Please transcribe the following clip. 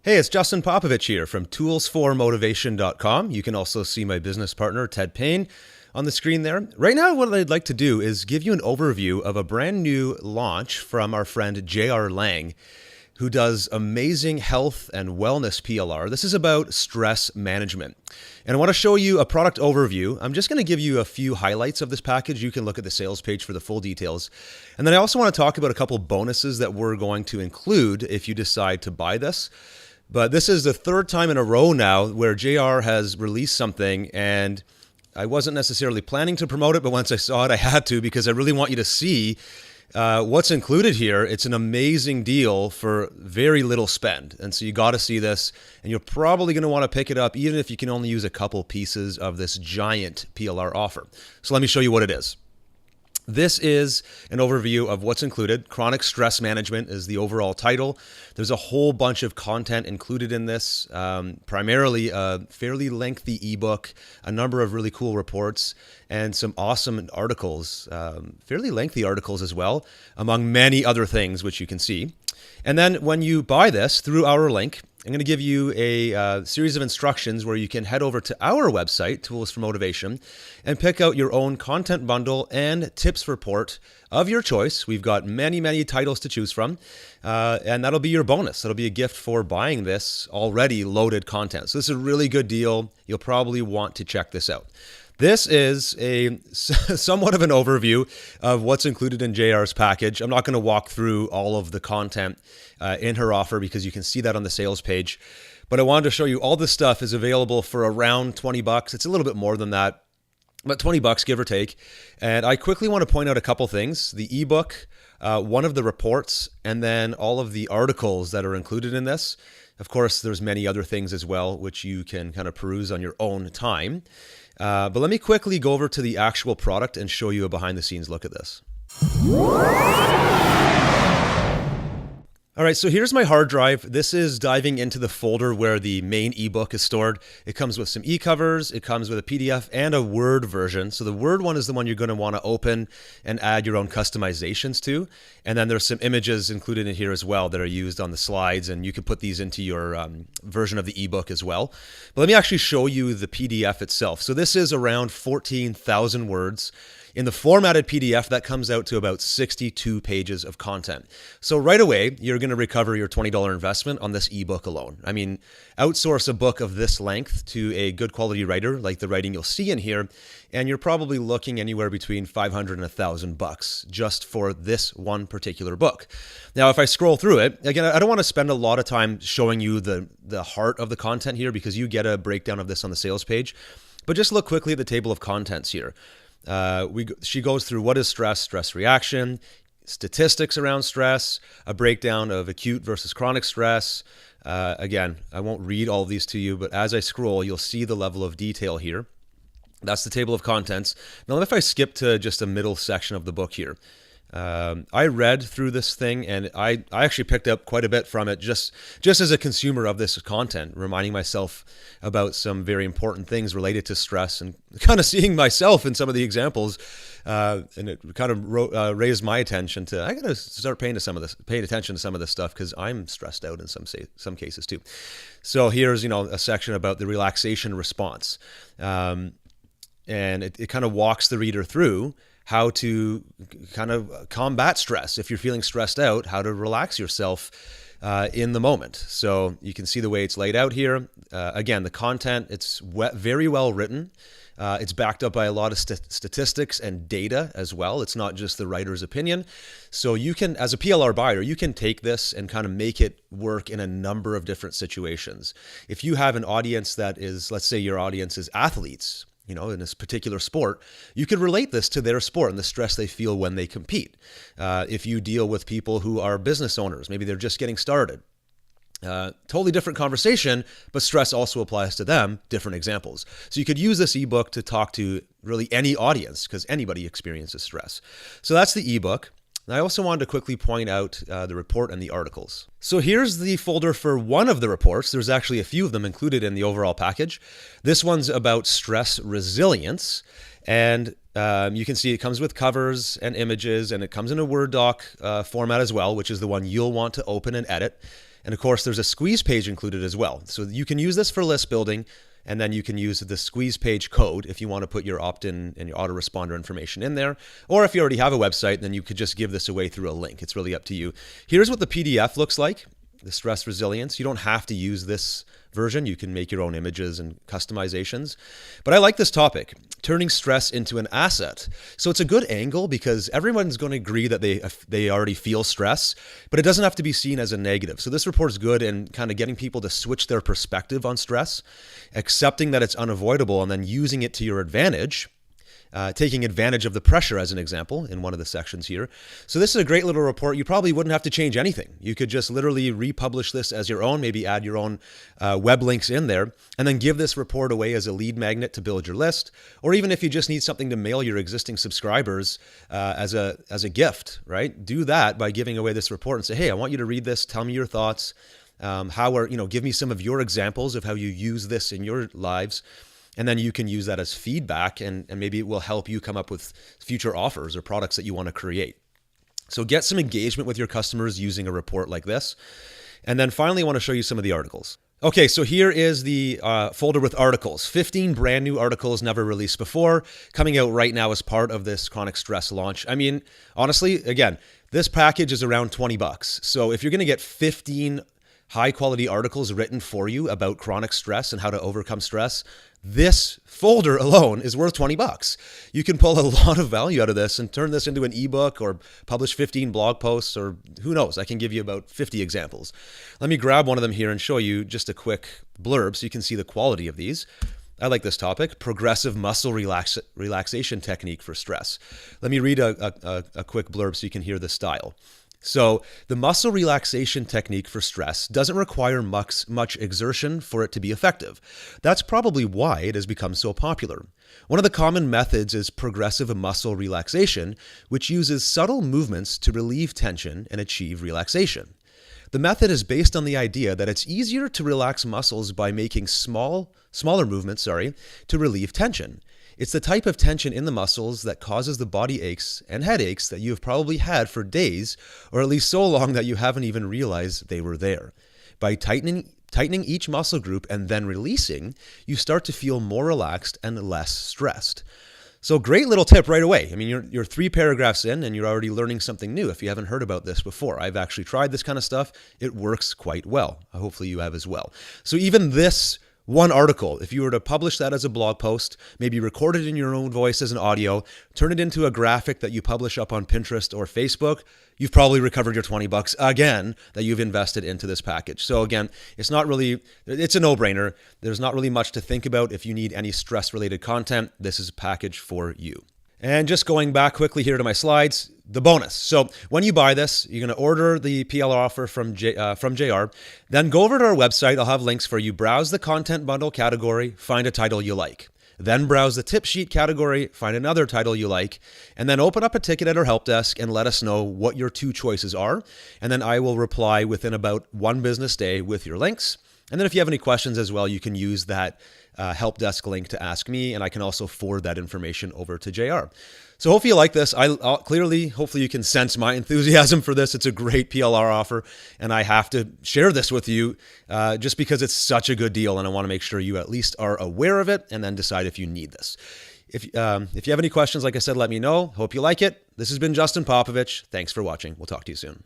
Hey, it's Justin Popovich here from toolsformotivation.com. You can also see my business partner, Ted Payne, on the screen there. Right now, what I'd like to do is give you an overview of a brand new launch from our friend J.R. Lang, who does amazing health and wellness PLR. This is about stress management. And I want to show you a product overview. I'm just going to give you a few highlights of this package. You can look at the sales page for the full details. And then I also want to talk about a couple bonuses that we're going to include if you decide to buy this. But this is the third time in a row now where JR has released something, and I wasn't necessarily planning to promote it, but once I saw it, I had to, because I really want you to see what's included here. It's an amazing deal for very little spend. And so you got to see this, and you're probably going to want to pick it up even if you can only use a couple pieces of this giant PLR offer. So let me show you what it is. This is an overview of what's included. Chronic stress management is the overall title. There's a whole bunch of content included in this, primarily a fairly lengthy ebook, a number of really cool reports, and some awesome articles, fairly lengthy articles as well, among many other things, which you can see. And then when you buy this through our link, I'm going to give you a series of instructions where you can head over to our website, Tools for Motivation, and pick out your own content bundle and tips report of your choice. We've got many, many titles to choose from, and that'll be your bonus. That'll be a gift for buying this already loaded content. So this is a really good deal. You'll probably want to check this out. This is a somewhat of an overview of what's included in JR's package. I'm not going to walk through all of the content in her offer because you can see that on the sales page. But I wanted to show you all this stuff is available for around $20. It's a little bit more than that, but $20, give or take. And I quickly want to point out a couple things. The ebook, one of the reports, and then all of the articles that are included in this. Of course, there's many other things as well, which you can kind of peruse on your own time. But let me quickly go over to the actual product and show you a behind-the-scenes look at this. All right, so here's my hard drive. This is diving into the folder where the main ebook is stored. It comes with some e-covers, it comes with a PDF and a Word version. So the Word one is the one you're going to want to open and add your own customizations to. And then there's some images included in here as well that are used on the slides, and you can put these into your version of the ebook as well. But let me actually show you the PDF itself. So this is around 14,000 words. In the formatted PDF, that comes out to about 62 pages of content. So right away, you're going to recover your $20 investment on this ebook alone. I mean, outsource a book of this length to a good quality writer, like the writing you'll see in here, and you're probably looking anywhere between $500 and $1,000 just for this one particular book. Now, if I scroll through it, again, I don't want to spend a lot of time showing you the heart of the content here because you get a breakdown of this on the sales page, but just look quickly at the table of contents here. She goes through what is stress, stress reaction, statistics around stress, a breakdown of acute versus chronic stress. Again, I won't read all of these to you, but as I scroll, you'll see the level of detail here. That's the table of contents. Now, if I skip to just a middle section of the book here, I read through this thing, and I actually picked up quite a bit from it just as a consumer of this content, reminding myself about some very important things related to stress and kind of seeing myself in some of the examples. And it kind of raised my attention to, I got to start paying attention to some of this stuff because I'm stressed out in some cases too. So here's, a section about the relaxation response. And it kind of walks the reader through how to kind of combat stress. If you're feeling stressed out, how to relax yourself in the moment. So you can see the way it's laid out here. Again, the content, it's very well written. It's backed up by a lot of statistics and data as well. It's not just the writer's opinion. So you can, as a PLR buyer, you can take this and kind of make it work in a number of different situations. If you have an audience that is, let's say your audience is athletes, in this particular sport, you could relate this to their sport and the stress they feel when they compete. If you deal with people who are business owners, maybe they're just getting started. Totally different conversation, but stress also applies to them, different examples. So you could use this ebook to talk to really any audience because anybody experiences stress. So that's the ebook. And I also wanted to quickly point out the report and the articles. So here's the folder for one of the reports. There's actually a few of them included in the overall package. This one's about stress resilience. And you can see it comes with covers and images, and it comes in a Word doc format as well, which is the one you'll want to open and edit. And of course, there's a squeeze page included as well. So you can use this for list building, and then you can use the squeeze page code if you want to put your opt-in and your autoresponder information in there. Or if you already have a website, then you could just give this away through a link. It's really up to you. Here's what the PDF looks like, the stress resilience. You don't have to use this version. You can make your own images and customizations. But I like this topic, turning stress into an asset. So it's a good angle because everyone's going to agree that they already feel stress, but it doesn't have to be seen as a negative. So this report is good in kind of getting people to switch their perspective on stress, accepting that it's unavoidable, and then using it to your advantage. Taking advantage of the pressure as an example in one of the sections here. So this is a great little report. You probably wouldn't have to change anything. You could just literally republish this as your own, maybe add your own web links in there, and then give this report away as a lead magnet to build your list. Or even if you just need something to mail your existing subscribers as a gift, right? Do that by giving away this report and say, hey, I want you to read this. Tell me your thoughts. Give me some of your examples of how you use this in your lives. And then you can use that as feedback, and maybe it will help you come up with future offers or products that you want to create. So get some engagement with your customers using a report like this. And then finally, I want to show you some of the articles. Okay, so here is the folder with articles. 15 brand new articles never released before, coming out right now as part of this chronic stress launch. I mean, honestly, again, this package is around $20. So if you're going to get 15 high quality articles written for you about chronic stress and how to overcome stress, this folder alone is worth $20. You can pull a lot of value out of this and turn this into an ebook or publish 15 blog posts, or who knows, I can give you about 50 examples. Let me grab one of them here and show you just a quick blurb so you can see the quality of these. I like this topic, progressive muscle relaxation technique for stress. Let me read a quick blurb so you can hear the style. So the muscle relaxation technique for stress doesn't require much exertion for it to be effective. That's probably why it has become so popular. One of the common methods is progressive muscle relaxation, which uses subtle movements to relieve tension and achieve relaxation. The method is based on the idea that it's easier to relax muscles by making smaller movements, to relieve tension. It's the type of tension in the muscles that causes the body aches and headaches that you have probably had for days, or at least so long that you haven't even realized they were there. By tightening each muscle group and then releasing, you start to feel more relaxed and less stressed. So great little tip right away. I mean, you're 3 paragraphs in and you're already learning something new if you haven't heard about this before. I've actually tried this kind of stuff. It works quite well. Hopefully you have as well. So even this one article, if you were to publish that as a blog post, maybe record it in your own voice as an audio, turn it into a graphic that you publish up on Pinterest or Facebook, you've probably recovered your $20 again that you've invested into this package. So again, it's a no-brainer. There's not really much to think about. If you need any stress-related content, this is a package for you. And just going back quickly here to my slides, the bonus. So when you buy this, you're going to order the PLR offer from JR. Then go over to our website. I'll have links for you. Browse the content bundle category, find a title you like. Then browse the tip sheet category, find another title you like, and then open up a ticket at our help desk and let us know what your 2 choices are. And then I will reply within about 1 business day with your links. And then if you have any questions as well, you can use that help desk link to ask me, and I can also forward that information over to JR. So hopefully you like this. Hopefully you can sense my enthusiasm for this. It's a great PLR offer, and I have to share this with you just because it's such a good deal, and I want to make sure you at least are aware of it and then decide if you need this. If you have any questions, like I said, let me know. Hope you like it. This has been Justin Popovich. Thanks for watching. We'll talk to you soon.